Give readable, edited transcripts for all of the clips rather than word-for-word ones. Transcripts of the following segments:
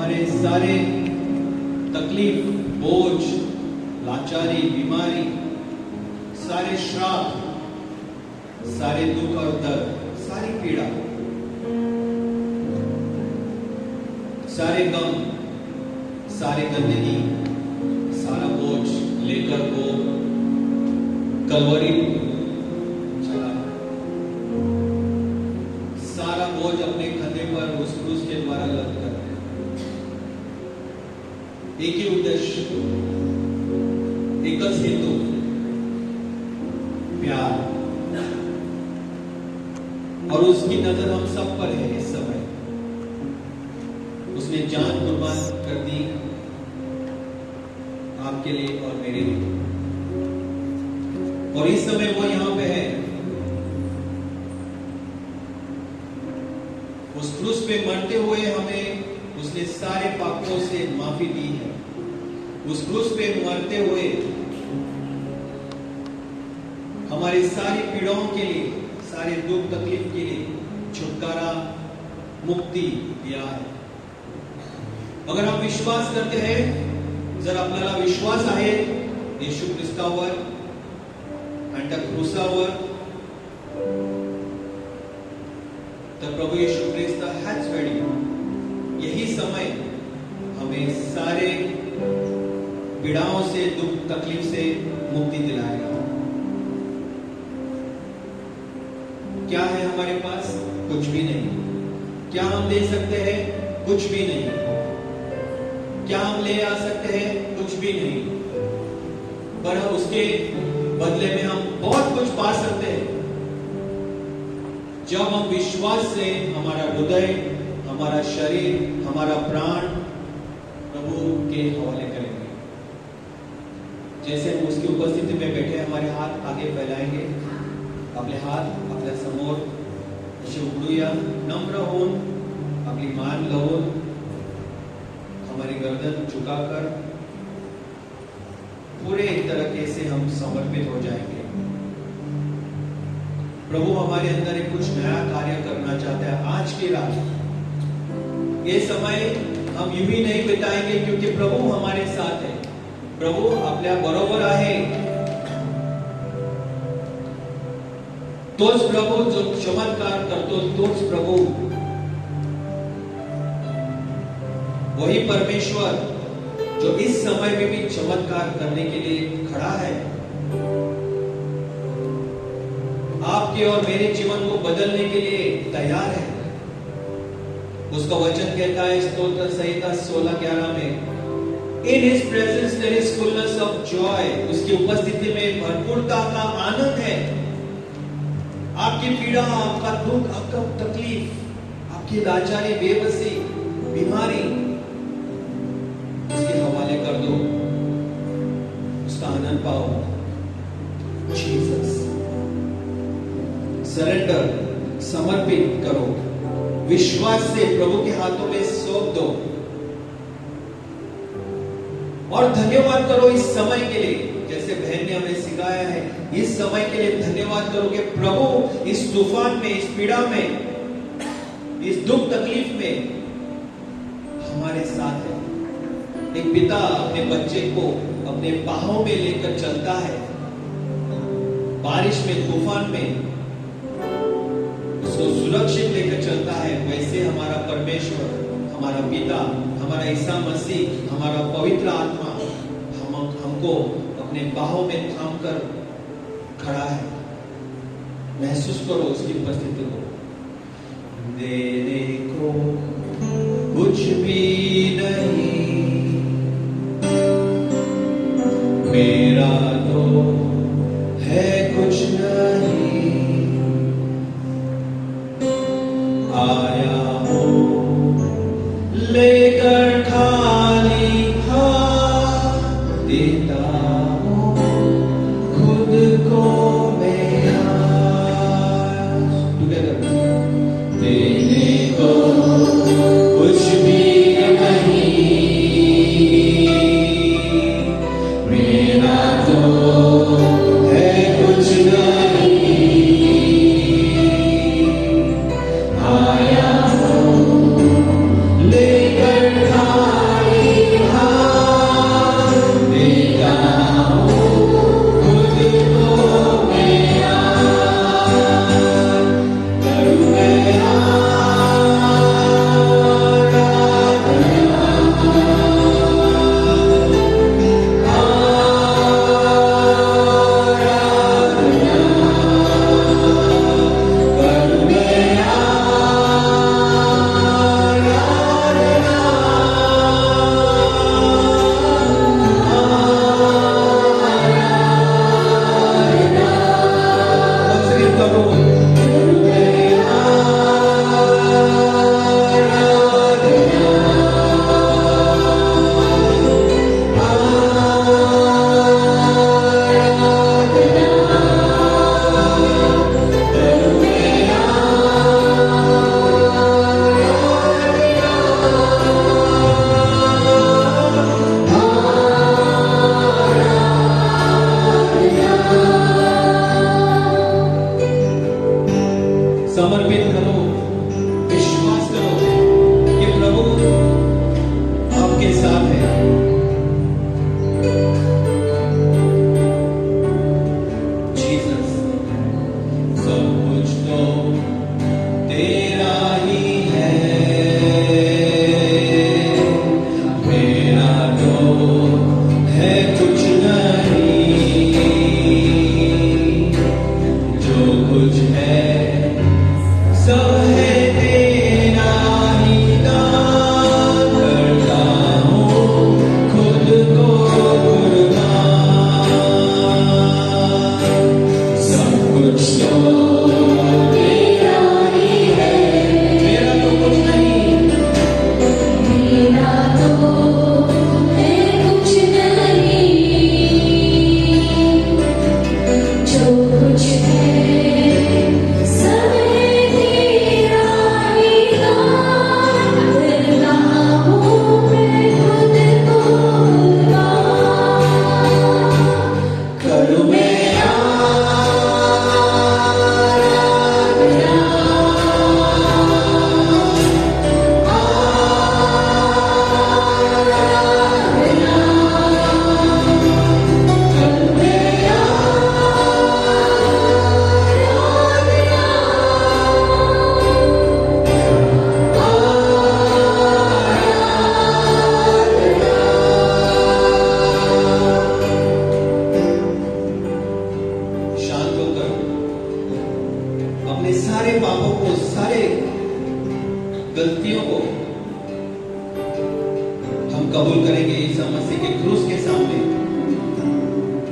हमारे सारे तकलीफ, बोझ, लाचारी, बीमारी, सारे श्राप, सारे दुख और दर्द, सारी पीड़ा, सारे गम, सारे गंदगी, सारा बोझ लेकर वो कलवरी चला। सारा बोझ अपने कंधे पर उस क्रूस के द्वारा लद कर एक ही उद्देश्य, एक हेतु, प्यार। और उसकी नजर हम सब पर है इस समय। उसने जान कुर्बान कर दी आपके लिए और मेरे लिए, और इस समय वो यहां पे है। उस क्रूस पे मरते हुए हमें उसने सारे पापों से माफी दी है। उस क्रूस पे मरते हुए हमारी सारी पीड़ाओं के लिए, सारे दुख तकलीफ के लिए छुटकारा, मुक्ती दिया है। अगर हम विश्वास करते हैं, जर आपल्याला विश्वास आहे येशू ख्रिस्तावर आणि त्या क्रूसावर, तर प्रभु यीशु ख्रिस्त हाच वेळी, यही समय हमें सारे पीड़ाओं से, दुख तकलीफ से मुक्ति दिलाएगा। क्या है हमारे पास? कुछ भी नहीं। क्या हम दे सकते हैं? कुछ भी नहीं। क्या हम ले आ सकते हैं? कुछ भी नहीं। पर उसके बदले में हम बहुत कुछ पा सकते हैं जब हम विश्वास से हमारा हृदय, हमारा शरीर, हमारा प्राण प्रभु के हवाले करेंगे। जैसे हम उसकी उपस्थिति में बैठे, हमारे हाथ आगे फैलाएंगे, आपले हात आपल्या समोर असे उघडूया, नम्र होऊन, आपली मान लावून, हमारी गर्दन झुकाकर पूरे एक तरीके से हम समर्पित हो जाएंगे। प्रभु हमारे अंदर एक कुछ नया कार्य करना चाहता है आज की रात। ये समय हम यूं ही नहीं बिताएंगे, क्योंकि प्रभु हमारे साथ है। प्रभु आपल्या बरोबर आहे। तोच प्रभु जो चमत्कार करतो, तोच प्रभु, वही परमेश्वर जो इस समय में भी चमत्कार करने के लिए खड़ा है। आपके और मेरे जीवन को बदलने के लिए तैयार है। उसका वचन कहता है स्तोत्र संहिता 16:11 में, In His presence there is fullness of joy। उसकी उपस्थिति में भरपूरता का आनंद है। आपकी पीड़ा, आपका दुख, आपका तकलीफ, आपकी लाचारी, बेबसी, बीमारी, उसके हवाले कर दो, उसका आनंद पाओ। जीसस, सरेंडर, समर्पित करो, विश्वास से प्रभु के हाथों में सौंप दो और धन्यवाद करो इस समय के लिए। जैसे बहन ने हमें सिखाया है, इस समय के लिए धन्यवाद करो कि प्रभु इस तूफान में, इस पीड़ा में, इस दुख तकलीफ में हमारे साथ है। एक पिता अपने बच्चे को अपने बाहों में लेकर चलता है, बारिश में, तूफान में उसको सुरक्षित लेकर चलता है। वैसे हमारा परमेश्वर, हमारा पिता, हमारा ईसा मसीह, हमारा पवित्र आत्मा हमको अपने बाहों में थाम कर खड़ा है। महसूस करो उसकी उपस्थिति को। देने को कुछ भी नहीं मेरा तो है, कुछ नहीं आया हूँ लेकर खाली हाथ, देता हूँ खुद को मेरा। टुगेदर, देने को कुछ भी नहीं मेरा तो है, कुछ नहीं आया हूँ लेकर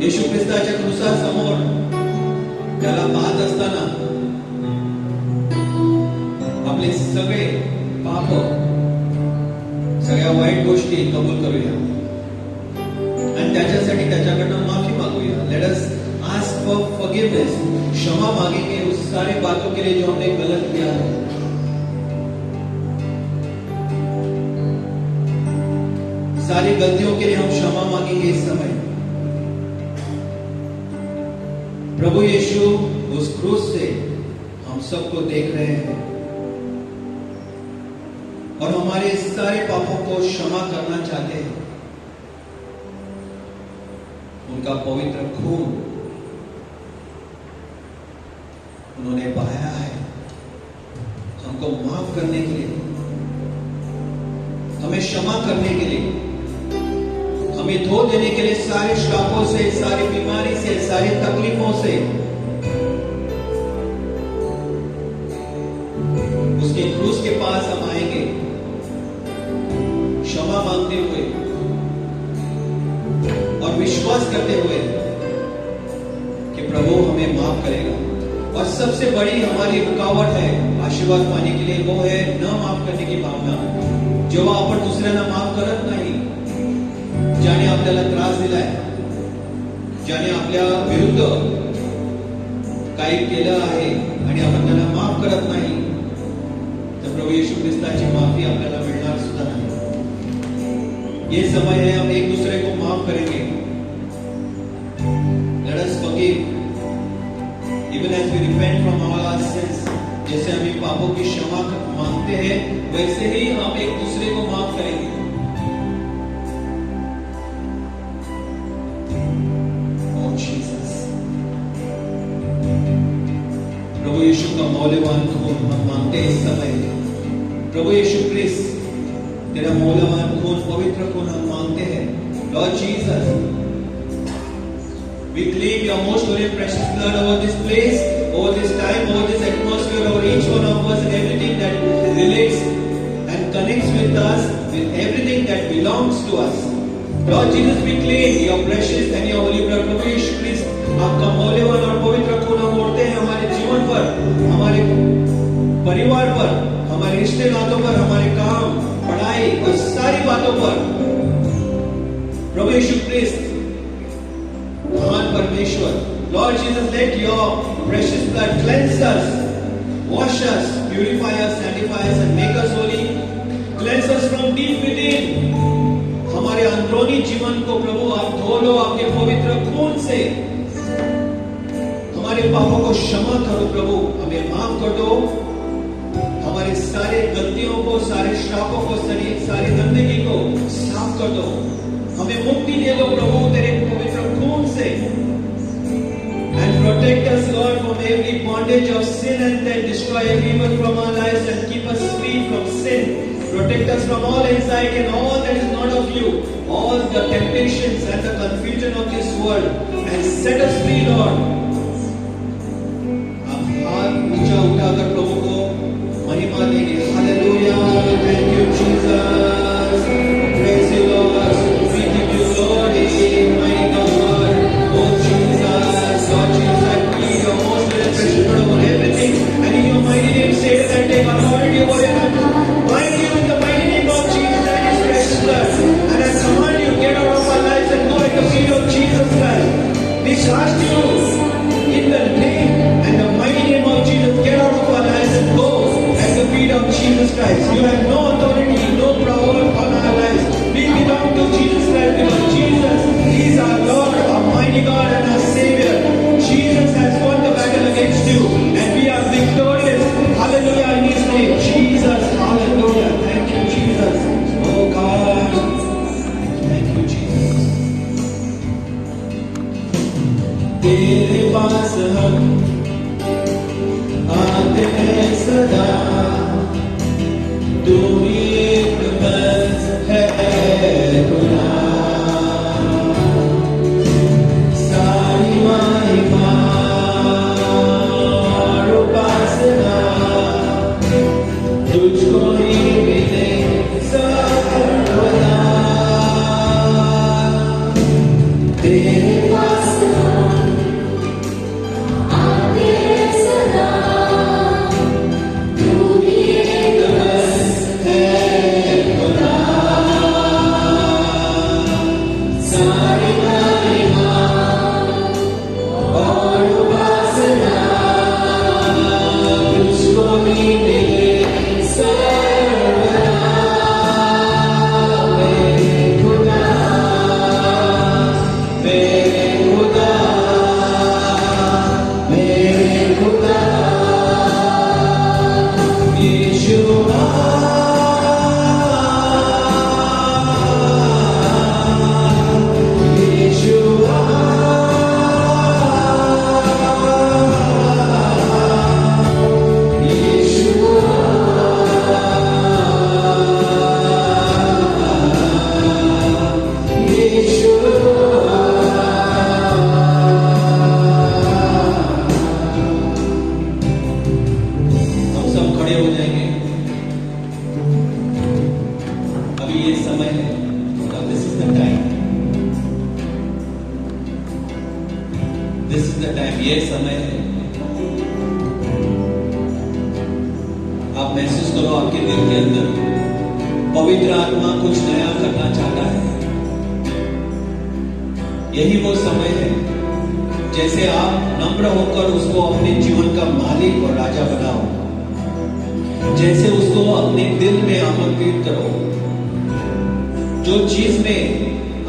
येशू ख्रिस्ताच्या क्रुसासमोर त्याला पाहत असताना आपले सगळे पाप, सगळ्या वाईट गोष्टी कबूल करूया आणि त्याच्यासाठी त्याच्याकडनं माफी मागूया. Let us ask for forgiveness. क्षमा मांगेंगे उस सारे बातों के लिए जो हमने गलत किया है. सारी गलतियों के लिए हम क्षमा मांगेंगे इस समय. प्रभु यीशु उस क्रूस से हम सबको देख रहे हैं और हमारे सारे पापों को क्षमा करना चाहते हैं. उनका पवित्र खून उन्होंने बहाया है हमको माफ करने के लिए, हमें क्षमा करने के लिए, हमें धो देने के लिए सारे श्रापों से, सारी बीमारी से, सारी तकलीफों से. उसके क्रूस के पास हम आएंगे क्षमा मांगते हुए और विश्वास करते हुए कि प्रभु हमें माफ करेगा. और सबसे बड़ी हमारी रुकावट है आशीर्वाद पाने के लिए, वो है न माफ करने की भावना. जेव्हा आपण दुसऱ्यांना माफ करत नाही, ज्याने आपल्याला त्रास दिलाय, ज्याने आपल्या विरुद्ध काही केलं आहे आणि आपण त्याला माफ करत नाही, तर प्रभु येशू ख्रिस्ताची माफी आपल्याला मिळणार सुद्धा नाही. ये समय है हम एक दूसरे को माफ करेंगे. Let us forgive even as we repent from all our sins. जैसे हम इन पापों की क्षमा मांगते हैं, वैसे ही हम एक दूसरे को माफ करेंगे. Oh Jesus, प्रभु यीशु का मौल्यवान खून हम मांगते हैं इस समय. प्रभु यीशु क्रिस्त, तेरा मौल्यवान खून, पवित्र खून हम मांगते हैं. Lord Jesus, we claim your most holy and precious blood over this place, over this time, over this atmosphere, over each one of us and everything that relates and connects with us, with everything that belongs to us. Lord Jesus, we claim your precious and your holy blood. प्रभु यीशु क्रिस्त, आपका मौल्यवान और पवित्र खून हम ओढ़ते हैं हमारे जीवन पर, हमारे परिवार पर, हमारे रिश्ते नातों पर, हमारे काम, पढ़ाई और सारी बातों पर. प्रभु यीशु क्रिस्त, महान परमेश्वर, Lord Jesus, let your precious blood cleanse us, wash us, purify us, sanctify us and make us holy. Cleanse us from deep within. हमारे अंदरूनी जीवन को प्रभु आप धो लो आपके पवित्र खून से. हमारे पापों को क्षमा करो प्रभु, हमें माफ कर दो. हमारे सारे गलतियों को, सारे श्रापों को, सारी गंदगी को साफ कर दो. हमें मुक्ति दे दो प्रभु तेरे पवित्र खून से. And protect us, Lord, from every bondage of sin and then destroy every evil from our lives and keep us free from sin. Protect us from all anxiety and all that is not of you, all the temptations and the confusion of this world, and set us free, Lord. आप हाथ ऊंचा उठाकर प्रभु को महिमा देंगे. Hallelujah, thank you Jesus, praise you Lord, we give you glory, mighty God. Oh Jesus, Lord Jesus, I plead your most precious blood over everything, and in your mighty name say that take authority over it. Bind you in the mighty name of Jesus and his precious blood, and I command you get out of our lives and go at the feet of Jesus Christ. We charge you in the name and the mighty name of Jesus, get out of our lives and go at the feet of Jesus Christ. You have no authority, no power on our lives. We belong to Jesus Christ because Jesus is our Lord, our mighty God and our Savior. Jesus has won the battle against you and we are victorious. Hallelujah in his name. Jesus, hallelujah. Thank you Jesus. Oh God. Thank you Jesus. तेरे पास हम आते हैं सदा, तू ही एक बस है खुदा. सारी महिमा और उपासना तुझको ही मिले सर्वदा. तेरे ये समय है। आप महसूस करो आपके दिल के अंदर पवित्र आत्मा कुछ नया करना चाहता है। यही वो समय है जैसे आप नम्र होकर उसको अपने जीवन का मालिक और राजा बनाओ, जैसे उसको अपने दिल में आमंत्रित करो। जो चीज में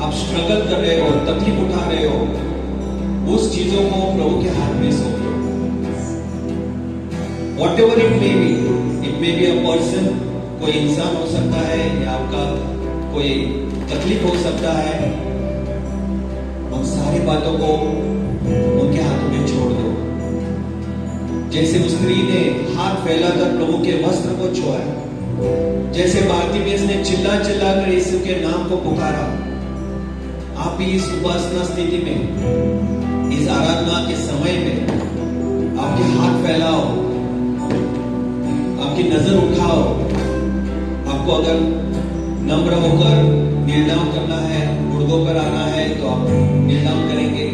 आप स्ट्रगल कर रहे हो, तकलीफ उठा रहे हो, उस चीजों को प्रभु के हाथ में सौंप दो। Whatever it may be a person, कोई इंसान हो सकता है या आपका कोई तकलीफ हो सकता है। उन सारी बातों को उनके हाथों में छोड़ दो। जैसे उस स्त्री ने हाथ फैलाकर प्रभु के वस्त्र को छुआ, जैसे बारतिमेउस ने चिल्ला कर यीशु के नाम को पुकारा, आप भी इस उपासना स्थिति में, इस आराधना के समय में आपके हाथ फैलाओ, आपकी नजर उठाओ। आपको अगर नम्र होकर नील डाउन करना है, गुड़गों पर आना है तो आप नील डाउन करेंगे।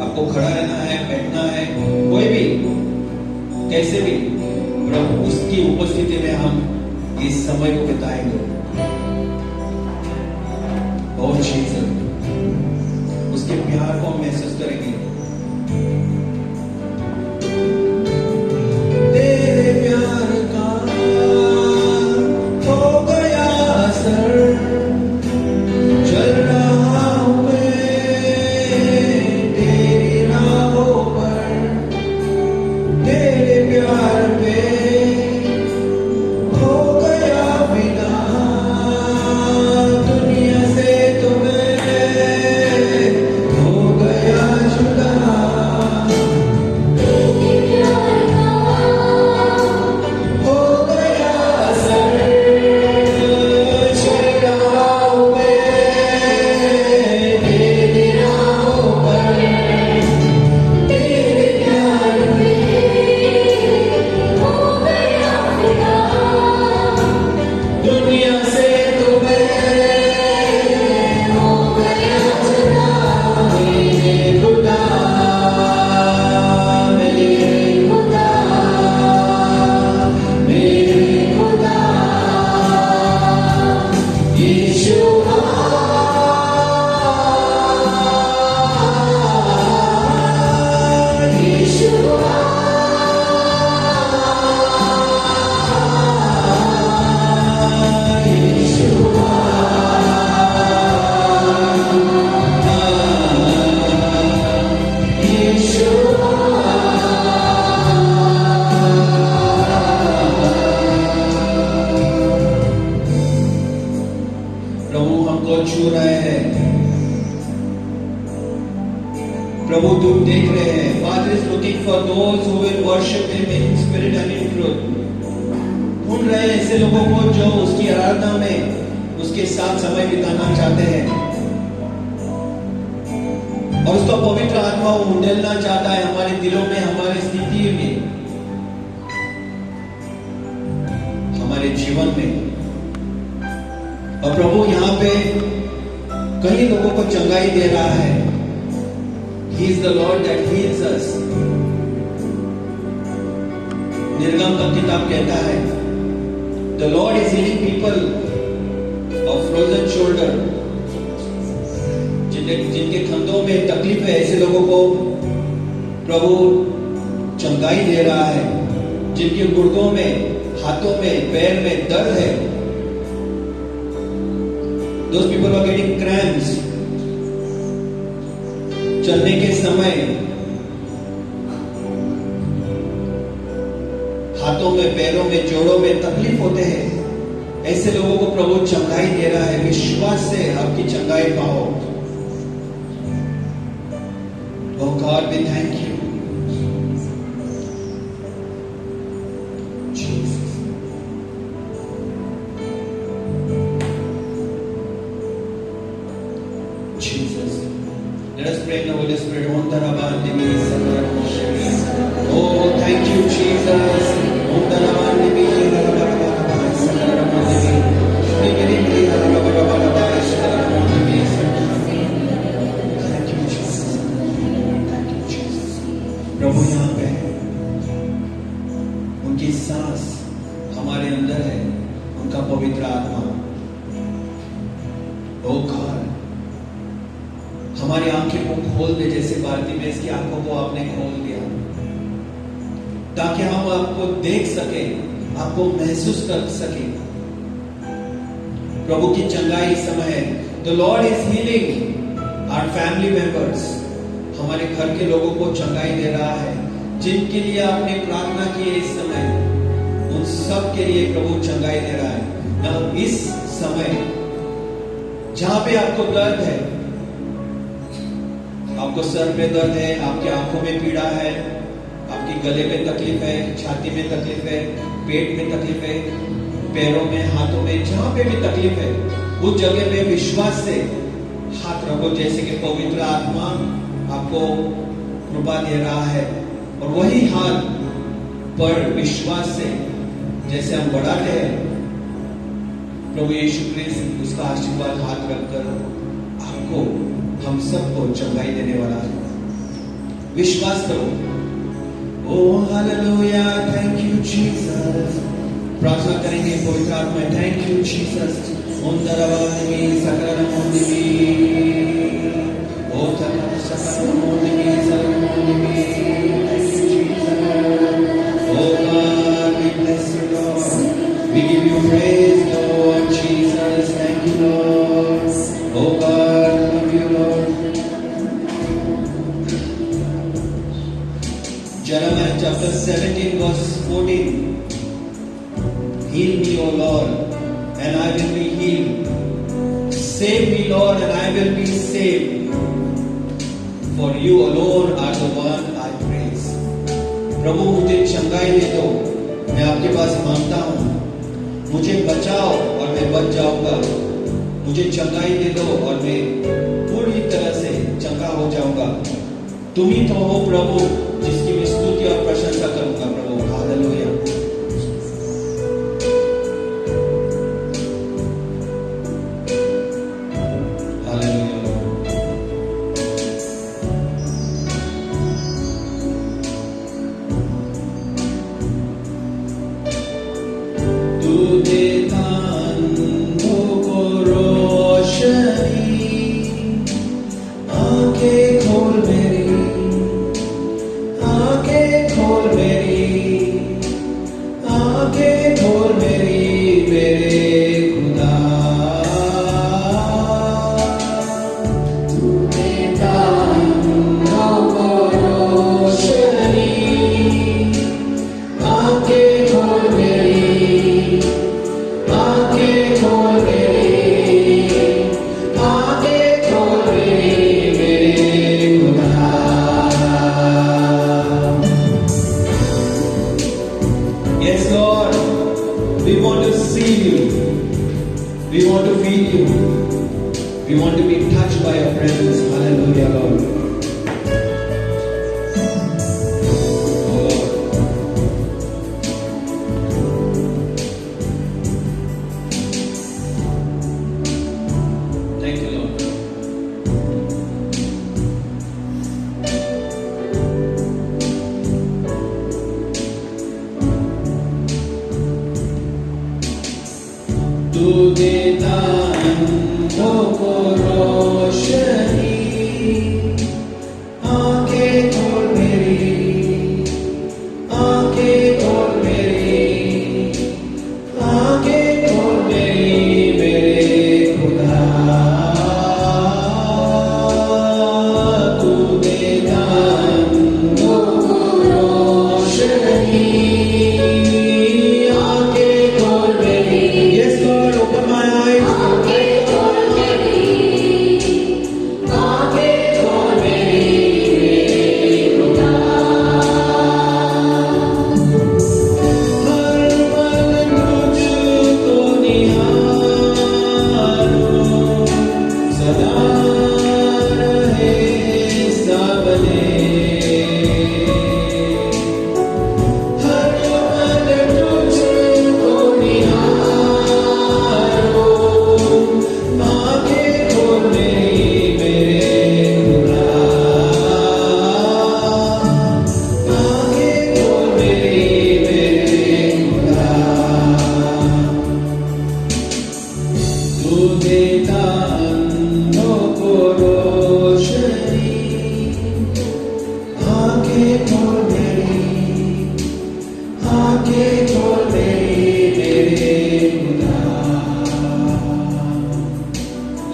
आपको खड़ा रहना है, बैठना है, कोई भी कैसे भी प्रभु उसकी उपस्थिति में हम इस समय को बिताएंगे। बहुत शीघ्र उसके प्यार को महसूस करेंगे। तेरे प्यार का हो गया असर, चल रहा हूं मैं तेरी राहों पर, तेरे प्यार पे हो गया बिना दुनिया से तो मैं हो गया जुदा। हो गया असर, चल रहा हूं मैं तेरी राहों पर, तेरे प्यार दुनिया से तो मैं हो गया जुदा। मेरे खुदा, मेरे खुदा, मेरे खुदा, यीशुआ, यीशुआ, प्रभु हमको छू रहे हैं। प्रभु तुम देख रहे हैं। Father is looking for those who will worship Him in spirit and in truth. ढूंढ रहे हैं ऐसे लोगों को जो उसकी आराधना में उसके साथ समय बिताना चाहते हैं और उसका पवित्र आत्मा वो उंडेलना चाहता है हमारे दिलों में, हमारे स्थिति में, हमारे जीवन में। और प्रभु यहाँ पे कई लोगों को चंगाई दे रहा है। He is the Lord that heals us. निर्गम का किताब कहता है, The Lord is healing people of frozen shoulder. जिनके कंधों में तकलीफ है, ऐसे लोगों को प्रभु चंगाई दे रहा है. जिनके गुर्दों में, हाथों में, पैर में दर्द है, those people are getting cramps. चलने के समय हाथों में, पैरों में, जोड़ों में तकलीफ होते हैं, ऐसे लोगों को प्रभु चंगाई दे रहा है. विश्वास से आपकी चंगाई पाओ. Oh God, we thank you. Jesus. Jesus. Let us pray in the Holy Spirit. Oh, thank you, Jesus. प्रभु यहाँ पे है. उनकी सांस हमारे अंदर है, उनका पवित्र आत्मा. ओ गॉड, हमारी आंखें को खोल दे, जैसे बारतिमेस की आंखों को आपने खोल दिया, ताकि हम आपको देख सके, आपको महसूस कर सके. प्रभु की चंगाई इस समय है. The Lord is healing our family members. हमारे घर के लोगों को चंगाई दे रहा है. जिनके लिए आपने प्रार्थना की है इस समय, उन सब के लिए प्रभु चंगाई दे रहा है. ना इस समय जहां पे आपको दर्द है, आपको सर में दर्द है, आपकी आंखों में पीड़ा है, आपकी गले में तकलीफ है, छाती में तकलीफ है, पेट में तकलीफ है, पैरों में, हाथों में, जहां पे भी तकलीफ है, उस जगह में विश्वास से हाथ रखो, जैसे कि पवित्र आत्मा आपको कृपा दे रहा है. और वही हाथ पर विश्वास से जैसे हम बढ़ाते हैं, प्रभु यीशु क्रिस्त उसका आशीर्वाद हाथ रखकर आपको, हम सबको चंगाई देने वाला है. विश्वास करो. Oh hallelujah, thank you Jesus. प्रार्थना करेंगे पवित्र आत्मा. Thank you Jesus. ओंदरवानी सकरमोदिमी, ओ सकरमोदिमी, सकरमोदिमी. Oh God, we bless you, Lord. We give you praise, Lord Jesus. Thank you, Lord. Oh God, love you, Lord. Jeremiah chapter 17 verse 14. Heal me, O Lord, and I will be healed. Save me, Lord, and I will be saved. For you alone are the one I praise. प्रभु मुझे चंगाई दे दो, मैं आपके पास मांगता हूँ. मुझे बचाओ और मैं बच जाऊंगा. मुझे चंगाई दे दो और मैं पूरी तरह से चंगा हो जाऊंगा. तुम ही तो हो प्रभु, जिसकी मैं स्तुति और प्रशंसा करूंगा. प्रभु hallelujah.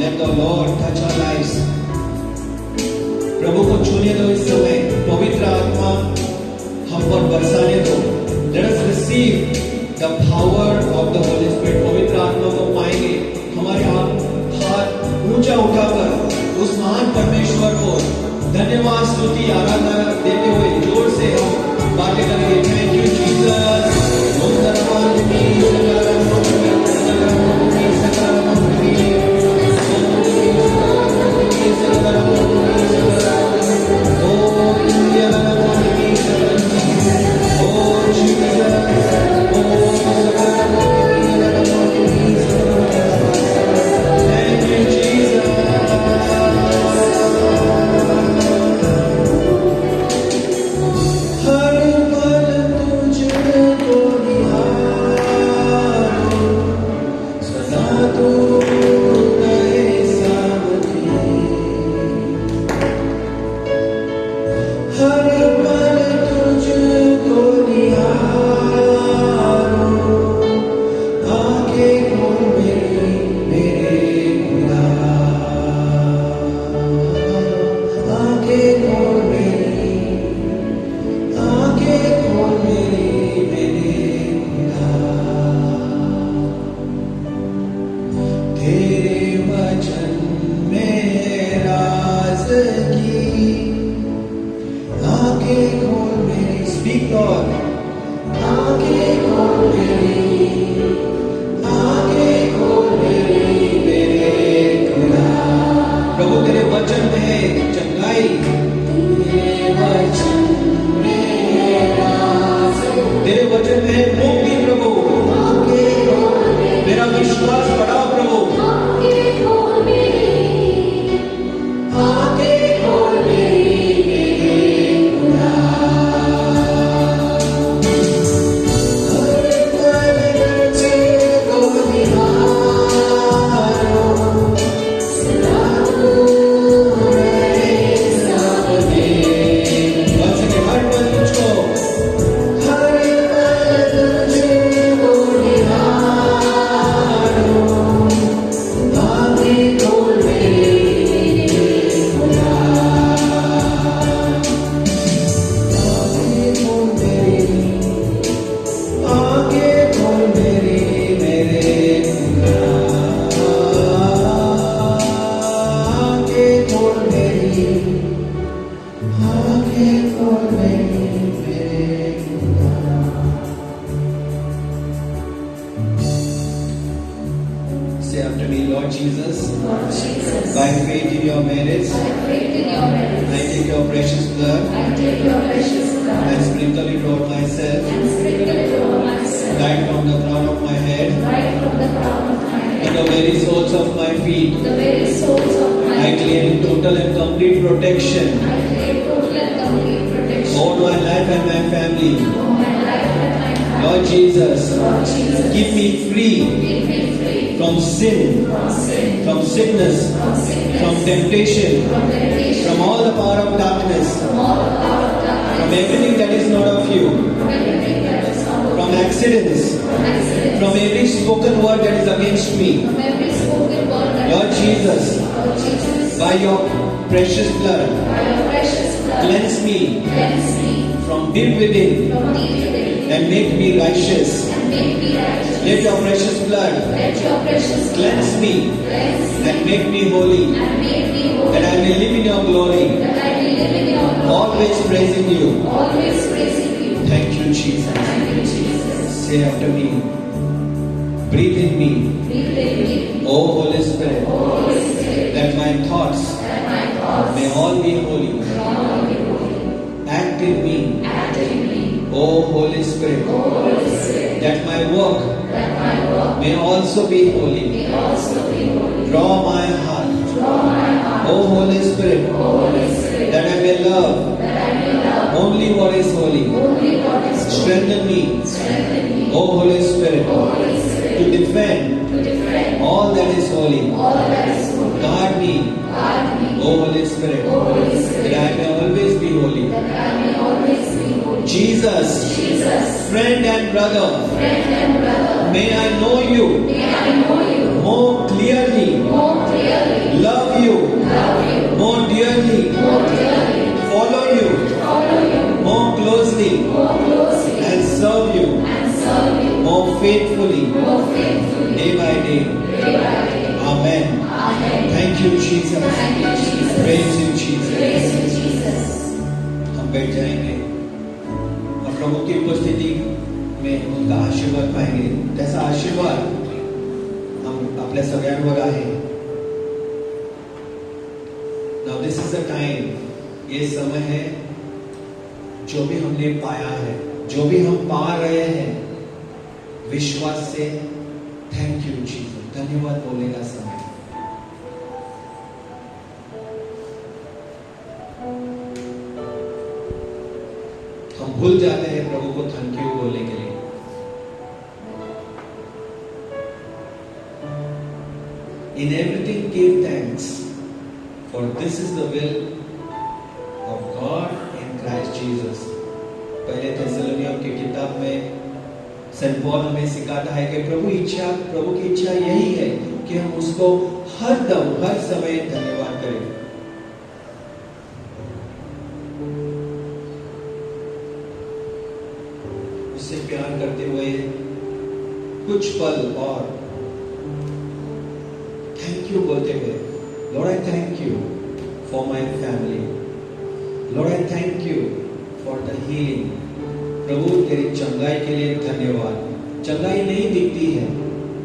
Let the Lord touch our lives. प्रभु को छूने दो इस समय, पवित्र आत्मा हम पर बरसाने दो. Let us receive the power of the Holy Spirit. पवित्र आत्मा को पाएंगे. हमारे हाथ ऊंचा उठाकर उस महान परमेश्वर को धन्यवाद, स्तुति, आराधना देते हुए जोर से हम बातें करेंगे. Thank you Jesus. May all be holy. Act in me, O Holy Spirit, that my work may also be holy. Draw my heart, O Holy Spirit, that I may love only what is holy. Strengthen me, O Holy Spirit, to defend all that is holy. Guard me, O Holy Spirit, that I may always be holy. Jesus, friend and brother, may I know you more clearly, love you more dearly, follow you more closely, and serve you more faithfully, day by day. Amen. Thank you, Jesus. Praise you, Jesus. हम बैठ जाएंगे और प्रभु की उपस्थिति में उनका आशीर्वाद पाएंगे. त्याचा आशीर्वाद हम आपल्या सगळ्यांवर आहे. Now this is the time, ये समय है, जो भी हमने पाया है, जो भी हम पा रहे हैं, विश्वास से थैंक यू जीसस, धन्यवाद बोलने का समय. हम भूल जाते हैं प्रभु को थैंक यू बोलने के लिए. In everything give thanks, for this is the will of God in Christ Jesus. पहले थेसलोनियों की किताब में सेंट पॉल हमें सिखाता है कि प्रभु की इच्छा यही है कि हम उसको हर दम हर समय धन्यवाद करें. उससे प्यार करते हुए कुछ पल और थैंक यू बोलते हुए, Lord I thank you for my family. Lord I thank you for the healing. प्रभु तेरी चंगाई के लिए धन्यवाद. चंगाई नहीं दिखती है,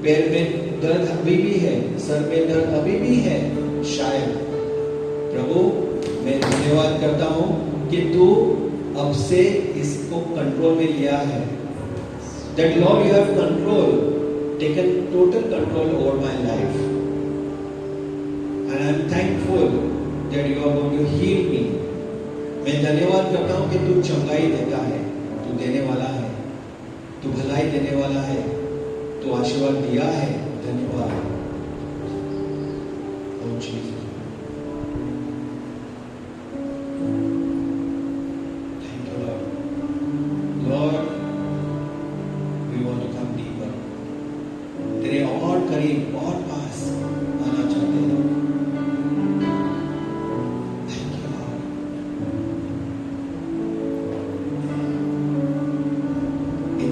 पैर में दर्द अभी भी है, सर में दर्द अभी भी है शायद. प्रभु मैं धन्यवाद करता हूँ कि तू अब से इसको कंट्रोल में लिया है. That Lord you have taken total control over my life. And I am thankful that you are going to heal me. मैं धन्यवाद करता हूँ कि तू चंगाई देता है, तू देने वाला है, तू भलाई देने वाला है, तू आशीर्वाद दिया है. धन्यवाद. Oh Jesus. Thank you Lord. Lord, we want to come deeper. तेरे और करीब और पास आना चाहते हैं.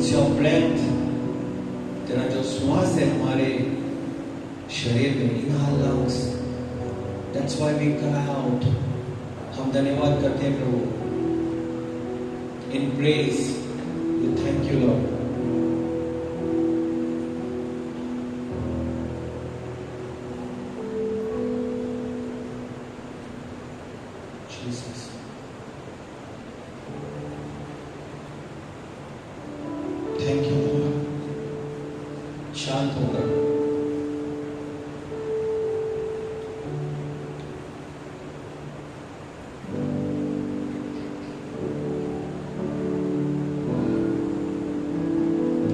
Your breath, तेरा जो श्वास है हमारे शरीर में, in our lungs, that's why we cry out. हम धन्यवाद करते हैं प्रभु. In praise, we thank you Lord. Jesus. Thank you Lord. शांत होकर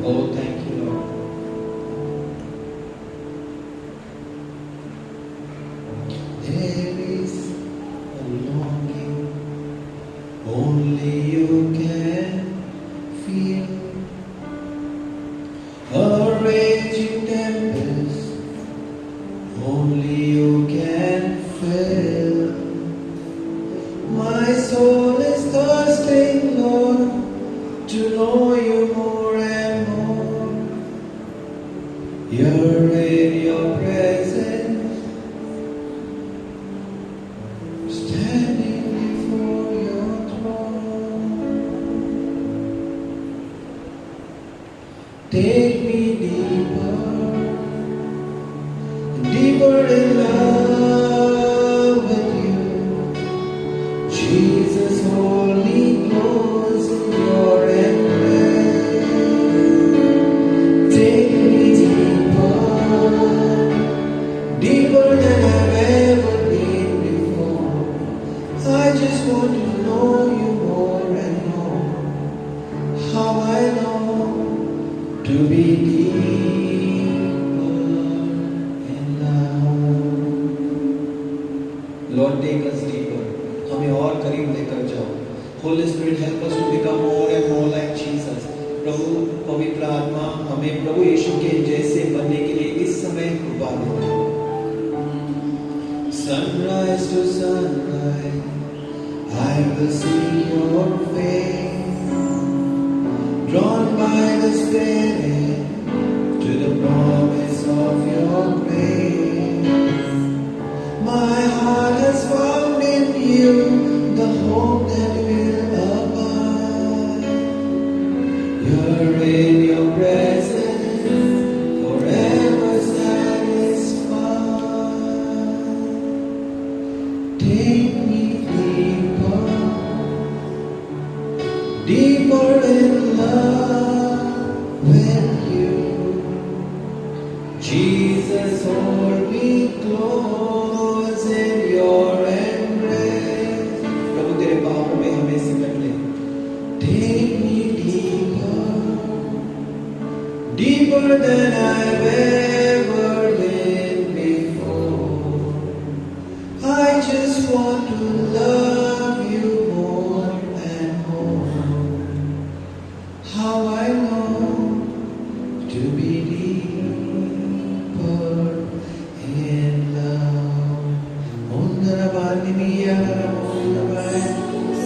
Oh thank you Lord. There is a longing only you can feel. A raging tempest, only you can fill. My soul is thirsting, Lord, to know you more and more. You're in your presence, standing before your throne. Take me deeper in love with you. be deeper in love. Lord, take us deeper. हमें और करीब लेकर जाओ. Holy Spirit, help us to become more and more like Jesus. प्रभु पवित्र आत्मा हमें प्रभु यीशु के जैसे बनने के लिए इस समय कृपा दे. Sunrise to sunrise, I will see your face, drawn by the Spirit to the promise of your grace. My heart has found in you the hope that will abide. You're in your presence, forever satisfied. Take me deeper, deeper in love with you. Jesus, hold me close in your embrace. प्रभु तेरे बाहों में हमें सिमट ले. Take me deeper, deeper than I've ever been before. I just want to love you more and more. How I long to be deeper in love.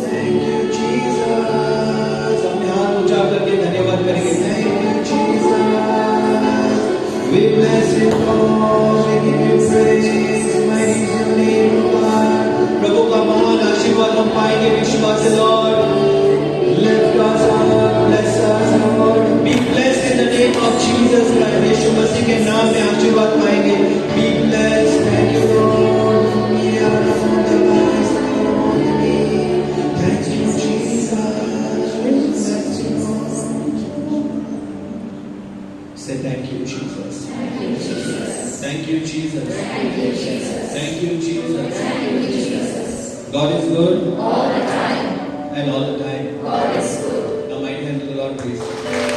Thank you, Jesus. हमने हाथ ऊंचा करके धन्यवाद करेंगे. Thank you, Jesus. We bless you, Lord. We give you praise. Mighty is your name, God. प्रभु का महान आशीर्वाद हम पाएंगे विश्वास से, Lord. Lift us up, bless us, Lord. Be blessed in the name of Jesus Christ. यीशु मसीह के नाम में आशीर्वाद पाएंगे. Be blessed. Thank you, Lord. Thank you, Jesus. Bless you, Lord. Say thank you, Jesus. Thank you, Jesus. Thank you, Jesus. Thank you, Jesus. Thank you, Jesus. Thank you, Jesus. God is good All the time, and all the time. God is good. Now, mighty hand to the Lord, please.